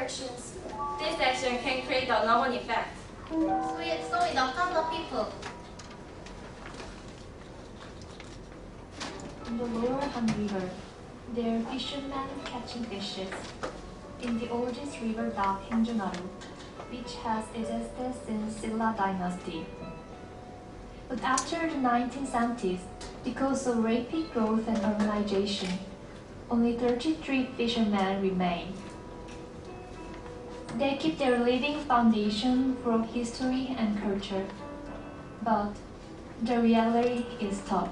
actions. This action can create a knock-on effect. So it affects the people. In the lower Han River, there are fishermen catching fishes. In the oldest river dock, Henjunaru, which has existed since Silla dynasty. But after the 1970s, because of rapid growth and urbanization, only 33 fishermen remain. They keep their living foundation from history and culture, but the reality is tough.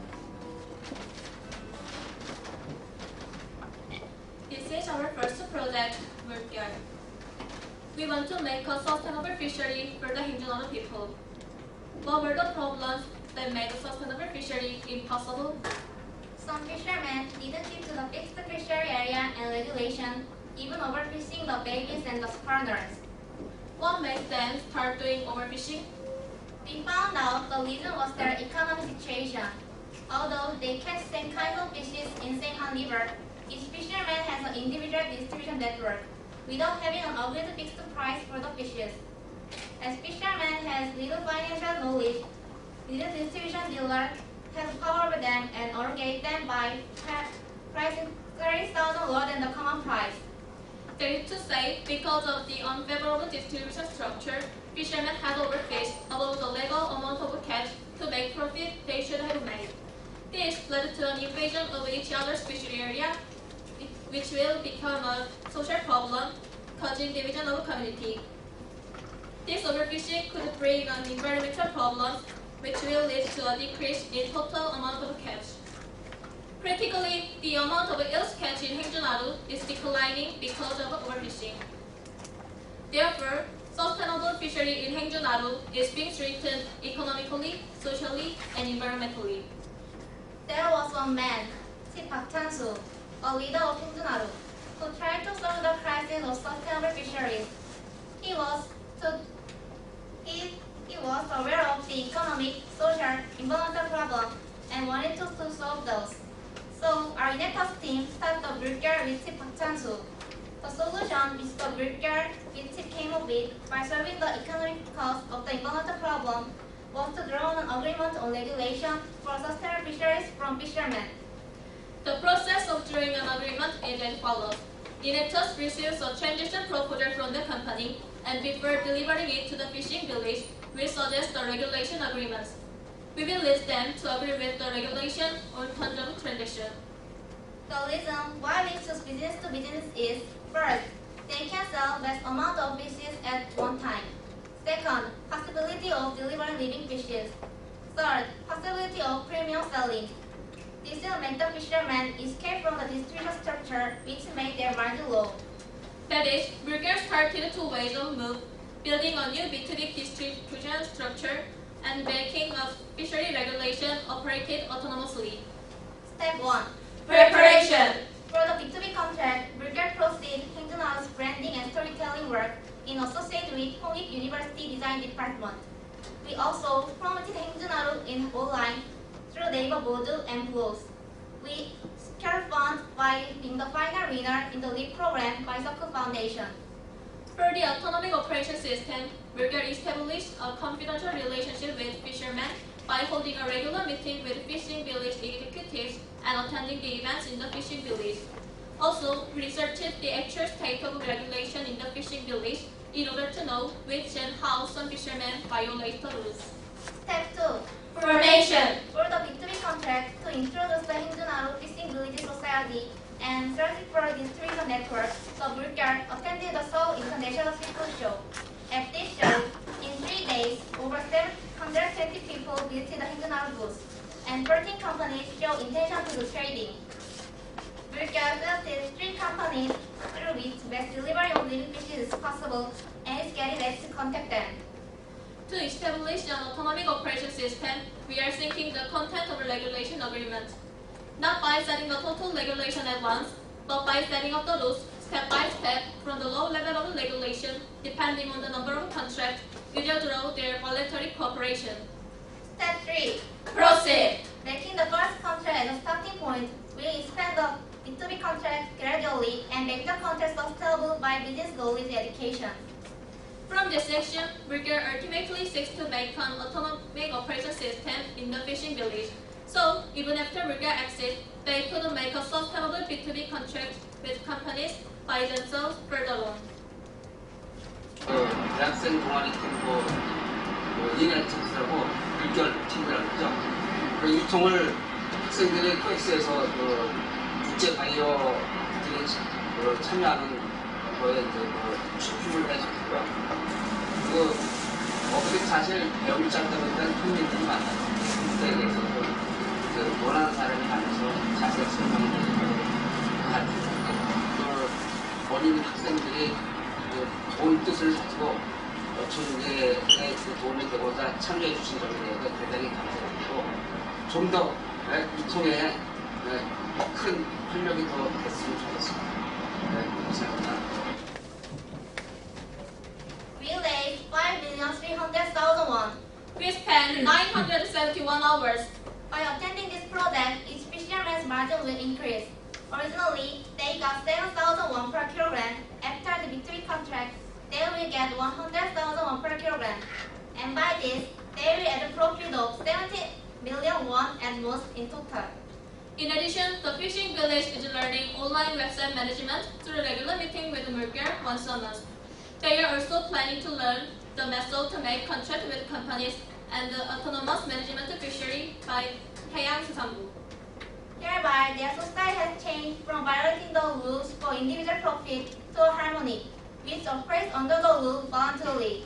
This is our first project, Multiar. We want to make a sustainable fishery for the Hindunaru people. What were the problems that made a sustainable fishery impossible? Some fishermen didn't keep to the fixed fishery area and regulation, even overfishing the babies and the spawners. What made them start doing overfishing? We found out the reason was their economic situation. Although they catch same kind of fishes in same Han River, each fisherman has an individual distribution network, without having an agreed fixed price for the fishes. As fishermen has little financial knowledge, little distribution dealer has power over them and aggregate them by pricing 30,000 lower than the common price. That is to say, because of the unfavorable distribution structure, fishermen had overfished above the legal amount of catch to make profit they should have made. This led to an invasion of each other's fishery area, which will become a social problem, causing division of community. This overfishing could bring on environmental problems, which will lead to a decrease in total amount of catch. Practically, the amount of eels catch in Henjunaru is declining because of overfishing. Therefore, sustainable fishery in Henjunaru is being strengthened economically, socially, and environmentally. There was one man, Park Chan-soo, a leader of Henjunaru, who tried to solve the crisis of sustainable fisheries. He was aware of the economic, social, environmental problem and wanted to solve those. So our Inetas team started the Burger with Park Chan-soo. The solution which the Burger which came up with by solving the economic cost of the environmental problem was to draw an agreement on regulation for sustainable fisheries from fishermen. The process of drawing an agreement is as follows. Inetas receives a transition proposal from the company, and before delivering it to the fishing village, we suggest the regulation agreements. We will lead them to agree with the regulation on terms of transition. The reason why we choose business to business is, first, they can sell less amount of fishes at one time. Second, possibility of delivering living fishes. Third, possibility of premium selling. This will make the fishermen escape from the distribution structure, which made their margin low. That is, Burger started two ways of move, building a new B2B distribution structure and making a fishery regulation operated autonomously. Step 1. Preparation. For the B2B contract, Burger proceeded Henjunaru's branding and storytelling work in association with Konkuk University Design Department. We also promoted Henjunaru in online through Naver Bodu and blogs. We secured funds by being the final winner in the LEAP program by Soku Foundation. For the autonomic operation system, Burger established a confidential relationship with fishermen by holding a regular meeting with fishing village executives and attending the events in the fishing village. Also, we researched the actual state of regulation in the fishing village in order to know which and how some fishermen violate the rules. Step 2. Formation. For the B2B contract, to introduce the Henjunaru Fishing Village Society and search for a distribution network, the Burger attended the Seoul International Seafood Show. At this show, in 3 days, over 720 people visited the Henjunaru booth, and 14 companies show intention to do trading. Burger selected 3 companies through which best delivery of living fishes is possible, and is getting ready to contact them. To establish an autonomic operation system, we are thinking the content of a regulation agreement. Not by setting a total regulation at once, but by setting up the rules step by step from the low level of regulation, depending on the number of contracts, either through their voluntary cooperation. Step 3. Proceed. Making the first contract as a starting point, we expand the B2B contracts gradually and make the contract sustainable by business goal with education. From this section, Burger ultimately seeks to make an autonomic operation system in the fishing village. So, even after Burger exit, they could make a sustainable B2B contract with companies by themselves further on. 대학생 동아리 팀고 인연 팀이라고 6개월 팀이라고 하죠. 그 유통을 학생들이 코엑스에서 국제 바이어들이 참여하는 거에 이제 출품을 해줬고요. 어떻게 사실 배우기 시작하다 보니까 흥미들이 많아요. 그때에 대해서도 원하는 사람이 많아서 자세히 설명을 해주고 어린 학생들이 좋은 뜻을 가지고 중국에 도움이 되고자 참여해 주신 점에 대해서 대단히 감사드리고 좀 더 유통에 큰 활력이 더 됐으면 좋겠습니다. 감사합니다. We raised 5,300,000 won. We spent 971 hours. By attending this project, each fisherman's margin will increase. Originally, they got 7,000 won per kilogram. After the B2B contract, they will get 100,000 won per kilogram. And by this, they will add a profit of 70 million won at most in total. In addition, the fishing village is learning online website management through regular meeting with Merger once a month. They are also planning to learn the method to make contract with companies and the autonomous management of fishery by 해양수산부. Hereby, their society has changed from violating the rules for individual profit to harmony, which operates under the rule voluntarily.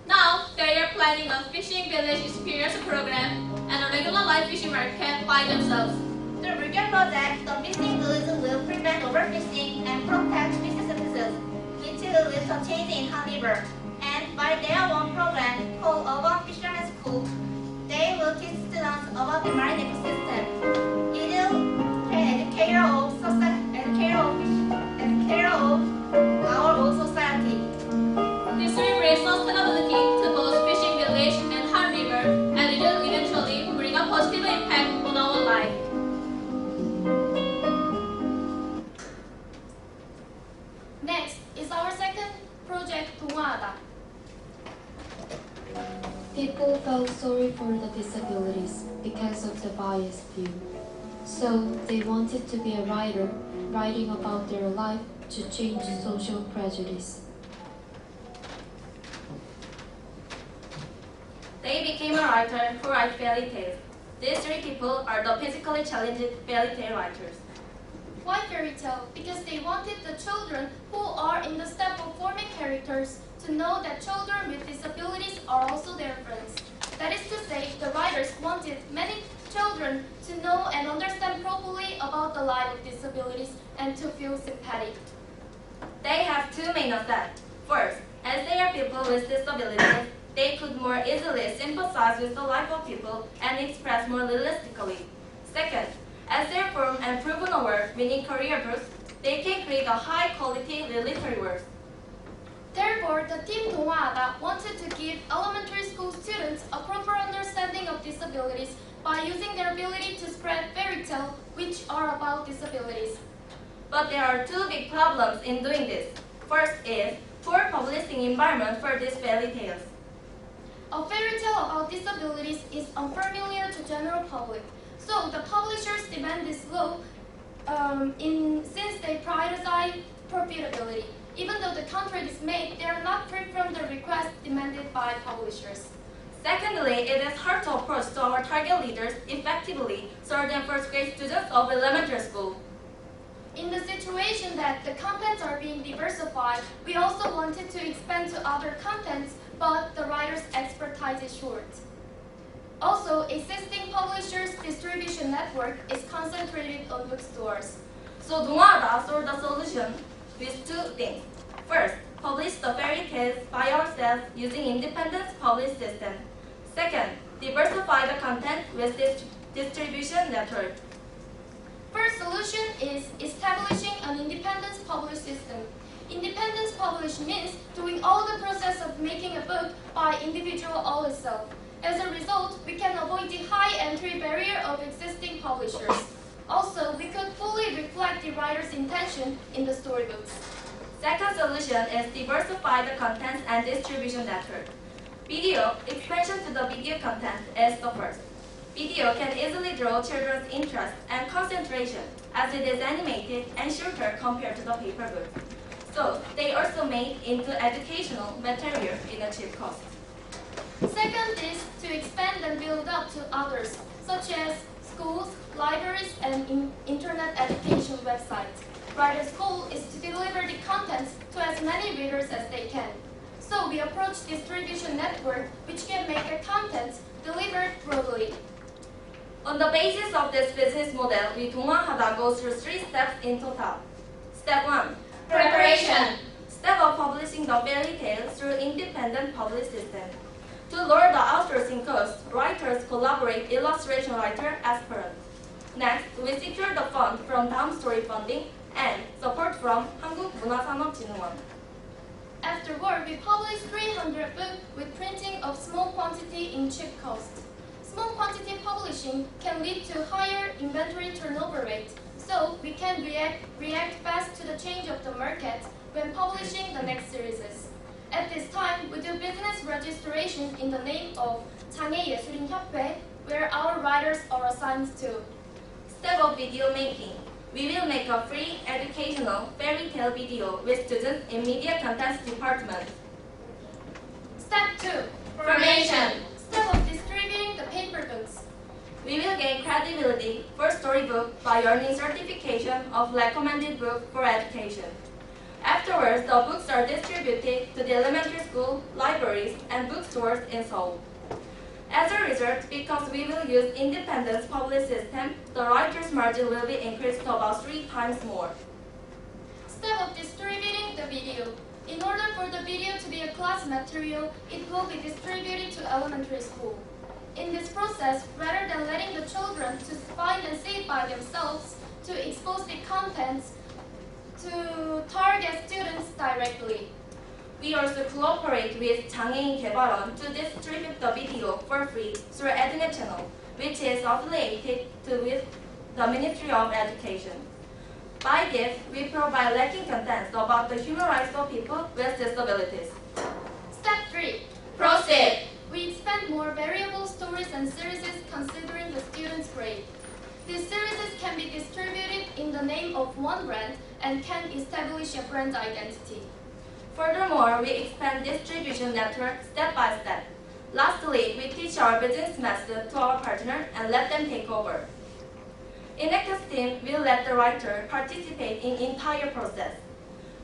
Now, they are planning a fishing village experience program and a regular live fishing market by themselves. Through Burger project, the fishing goods will prevent overfishing and protect fish species, which will lead to change in Han River. And by their own program called Urban Fishermen's School, they will teach students about the marine ecosystem. It will educate of our own society. This will bring sustainability to both fishing village and Han River, and it will eventually bring a positive impact on our life. Next is our second project, 동화하다. People felt sorry for the disabilities because of the biased view. So they wanted to be a writer, writing about their life to change social prejudice. They became a writer who write fairy tales. These three people are the physically challenged fairy tale writers. Why fairy tale? Because they wanted the children who are in the step of forming characters to know that children with disabilities are also their friends. That is to say, the writers wanted many children to know and understand properly about the life of disabilities and to feel sympathy. They have two main assets. First, as they are people with disabilities, they could more easily sympathize with the life of people and express more realistically. Second, as their firm and proven award-winning career books, they can create a high-quality literary works. Therefore, the team 동화하다 wanted to give elementary school students a proper understanding of disabilities by using their ability to spread fairy tales which are about disabilities. But there are two big problems in doing this. First is poor publishing environment for these fairy tales. A fairy tale about disabilities is unfamiliar to general public, so the publishers demand this law since they prioritize profitability. Even though the contract is made, they are not free from the request demanded by publishers. Secondly, it is hard to approach to our target leaders effectively, third and first grade students of elementary school. In the situation that the contents are being diversified, we also wanted to expand to other contents, but the writer's expertise is short. Also, existing publishers' distribution network is concentrated on bookstores. So 동화하다 solved the solution with two things. First, publish the fairy tales by ourselves using independent publish system. Second, diversify the content with distribution network. First solution is establishing an independence publish system. Independence publish means doing all the process of making a book by individual all itself. As a result, we can avoid the high entry barrier of existing publishers. Also, we could fully reflect the writer's intention in the storybooks. Second solution is diversify the content and distribution network. Video expansion to the video content is the first. Video can easily draw children's interest and concentration as it is animated and shorter compared to the paper book. So, they also made into educational material in a cheap cost. Second is to expand and build up to others, such as schools, libraries, and internet education websites. Writer's goal is to deliver the contents to as many readers as they can. So we approach distribution network which can make the contents delivered globally. On the basis of this business model, we 동화하다 goes through 3 steps in total. Step 1. Preparation. Step of publishing the fairy tale through independent publish system. To lower the outsourcing cost, writers collaborate illustration writer aspirant. Next, we secure the fund from 다음 story funding and support from 한국문화산업진흥원. Afterward, we publish 300 books with printing of small quantity in cheap cost. Small quantity publishing can lead to higher inventory turnover rate, so we can react fast to the change of the market when publishing the next series. At this time, we do business registration in the name of 장애예술인협회, where our writers are assigned to. Step of video making. We will make a free educational fairy tale video with students in media contents department. Step 2. Formation. Step of distributing the paper books. We will gain credibility for storybook by earning certification of recommended book for education. Afterwards, the books are distributed to the elementary school, libraries, and bookstores in Seoul. As a result, because we will use independent publish system, the writer's margin will be increased to about 3 times more. Step of distributing the video. In order for the video to be a class material, it will be distributed to elementary school. In this process, rather than letting the children to find and see it by themselves, to expose the contents to target students directly. We also cooperate with 장애인 개발원 to distribute the video for free through Ednet channel, which is affiliated with the Ministry of Education. By this, we provide lacking contents about the human rights of people with disabilities. Step 3. Proceed. We expand more variable stories and series considering the student's grade. These series can be distributed in the name of one brand and can establish a brand identity. Furthermore, we expand distribution network step by step. Lastly, we teach our business method to our partner and let them take over. In Actors team, we'll let the writer participate in entire process.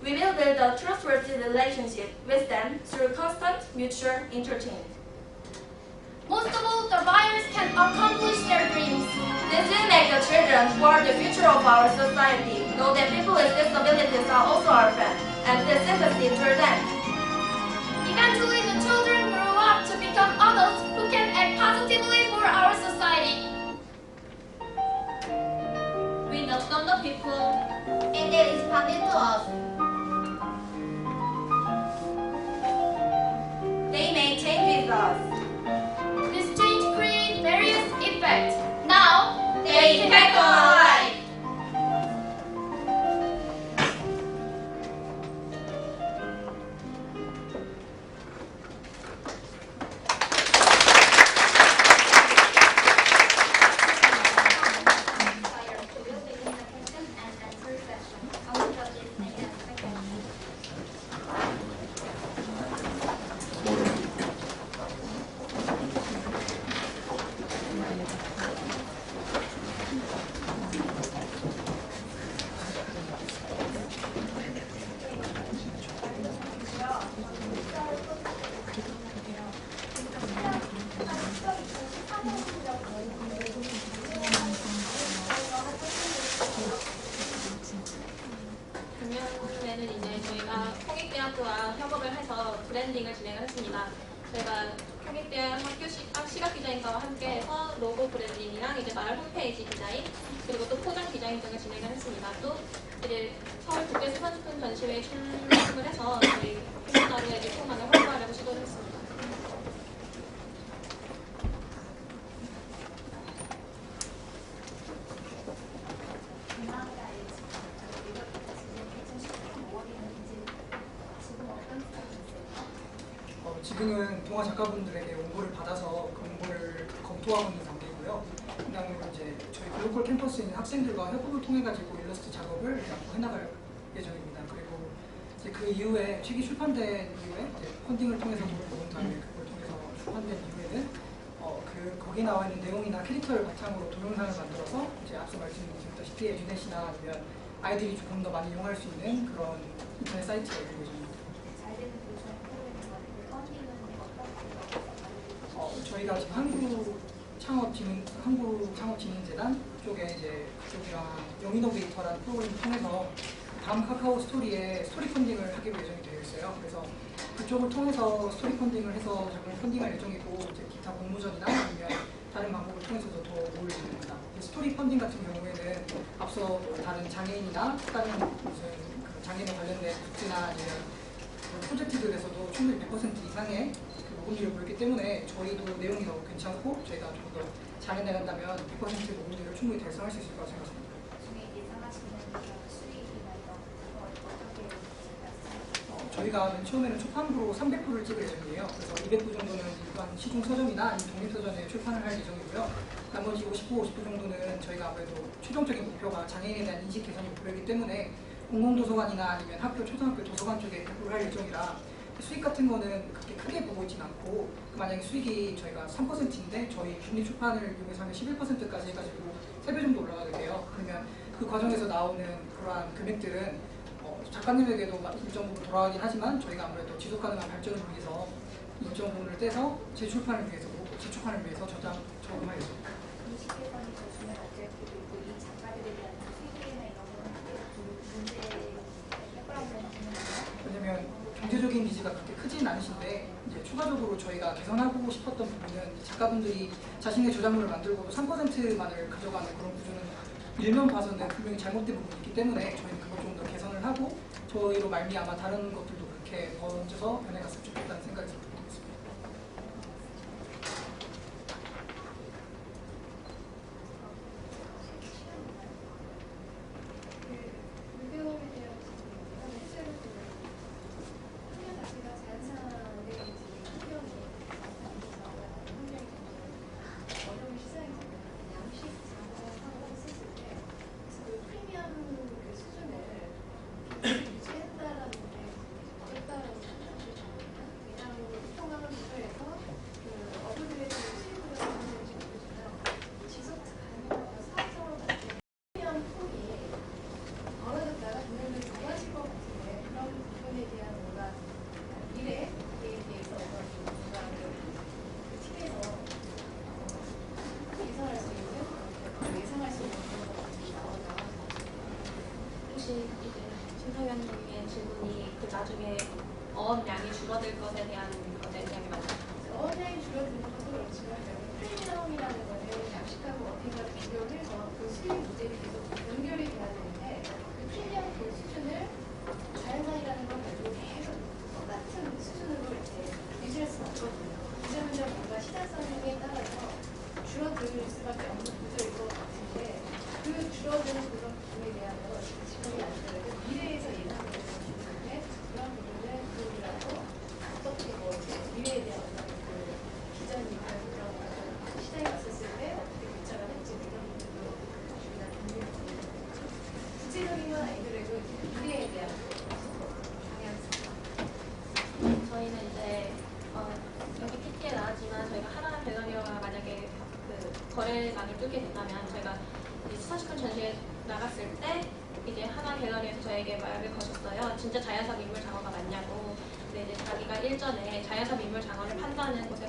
We will build a trustworthy relationship with them through constant mutual interchange. Most of all, the writers can accomplish their dreams. This will make the children who are the future of our society know that people with disabilities are also our friends and feel sympathy toward them. Eventually, the children grow up to become adults who can act positively for our society. We welcome the people. And they responded to us. They may change with us. This change creates various effects. Now, they impact on our life. 작년에는 이제 저희가 홍익대학교와 협업을 해서 브랜딩을 진행을 했습니다. 저희가 홍익대학 학교 시각디자인과와 함께해서 로고 브랜딩이랑 이제 마을 홈페이지 디자인 그리고 또 포장 디자인 등을 진행을 했습니다. 또 이제 서울 국제수산식품 전시회에 출품을 해서 저희 행사로의 제품만을 홍보하려고 시도를 했습니다. 지금은 동화 작가분들에게 원고를 받아서 그 원고를 검토하고 있는 단계이고요. 그 다음에 이제 저희 글로컬 캠퍼스에 있는 학생들과 협업을 통해 가지고 일러스트 작업을 앞으로 해나갈 예정입니다. 그리고 이제 그 이후에 책이 출판된 이후에 이제 펀딩을 통해서 돈을 모은 다음에 그걸 통해서 출판된 이후에는 거기 나와 있는 내용이나 캐릭터를 바탕으로 동영상을 만들어서 이제 앞서 말씀드렸다시피 에듀넷이나 아니면 아이들이 조금 더 많이 이용할 수 있는 그런 인터넷 사이트가 있는 예정입니다. 저희가 지금 한국창업진흥재단 쪽에 이제 그쪽이랑 영이노베이터라는 프로그램을 통해서 다음 카카오 스토리에 스토리 펀딩을 하기로 예정이 되어 있어요. 그래서 그쪽을 통해서 스토리 펀딩을 해서 작품을 펀딩할 예정이고 이제 기타 공모전이나 아니면 다른 방법을 통해서도 더 모을 예정입니다. 스토리 펀딩 같은 경우에는 앞서 다른 장애인이나 다른 무슨 그 장애인에 관련된 굿즈나 아니면 프로젝트들에서도 충분히 100% 이상의 그 모금률을 보였기 때문에 저희도 내용이 너무 괜찮고 저희가 좀 더 잘 해나간다면 100% 모금률을 충분히 달성할 수 있을 거라고 생각합니다. 저희가 맨 처음에는 초판부로 300부를 찍을 예정이에요. 그래서 200부 정도는 일반 시중 서점이나 아니면 독립서점에 출판을 할 예정이고요. 나머지 50부, 50부 정도는 저희가 아무래도 최종적인 목표가 장애인에 대한 인식 개선이 목표이기 때문에 공공도서관이나 아니면 학교, 초등학교 도서관 쪽에 배부를 할 예정이라 수익 같은 거는 그렇게 크게 보고 있지는 않고 만약에 수익이 저희가 3%인데 저희 중립 출판을 이용해서 하면 11%까지 해가지고 3배 정도 올라가게 돼요. 그러면 그 과정에서 나오는 그러한 금액들은 작가님에게도 일정 부분 돌아가긴 하지만 저희가 아무래도 지속 가능한 발전을 위해서 일정 부분을 떼서 재출판을 위해서 저금할 예정입니다. 왜냐면 경제적인 니즈가 그렇게 크진 않으신데 이제 추가적으로 저희가 개선하고 싶었던 부분은 작가분들이 자신의 저작물을 만들고도 3%만을 가져가는 그런 구조는 일면 봐서는 분명히 잘못된 부분이 있기 때문에 저희는 그걸 좀 더 개선을 하고 저희로 말미암아 다른 것들도 그렇게 번져서 변해갔으면 좋겠다는 생각이 들고 있습니다. 심사위원님의 질문이 그 나중에 어업량이 줄어들 것에 대한 것에 대한 게 맞나요? 어업량이 줄어드는 것도 그렇지만 프리미엄이라는 거는 약식하고 어딘가를 비교해서 그 수익 모델이 계속 연결이 돼야 되는데 그 프리미엄 그 수준을 자연산이라는 걸 가지고 계속 똑같은 수준으로 이렇게 유지할 수는 없거든요. 이 점은 뭔가 시장 성향에 따라서 줄어들 수밖에 없는 구조일 것 같은데 그 줄어드는 그런 부분에 대한 지금이 아니더라도 미래에서 예상되는 부분인데 그런 부분을 그룹이라고 어떻게 미래에 대한 그 기전이나 그런 시장에 갔었을 때 어떻게 대처가 될지 이런 부분도 중요한 부분이거든요. 구체적인 건 아니더라도 미래에 대한 방향성. 저희는 이제 여기 PT에 나왔지만 저희가 하나 갤러리가 만약에 그 거래망을 뚫게 된다면 저희가 수상식권 전시회 나갔을 때 이제 하나 갤러리에서 저에게 말을 거셨어요. 진짜 자연사 민물 장어가 맞냐고. 근데 이제 자기가 일전에 자연사 민물 장어를 판다는 곳에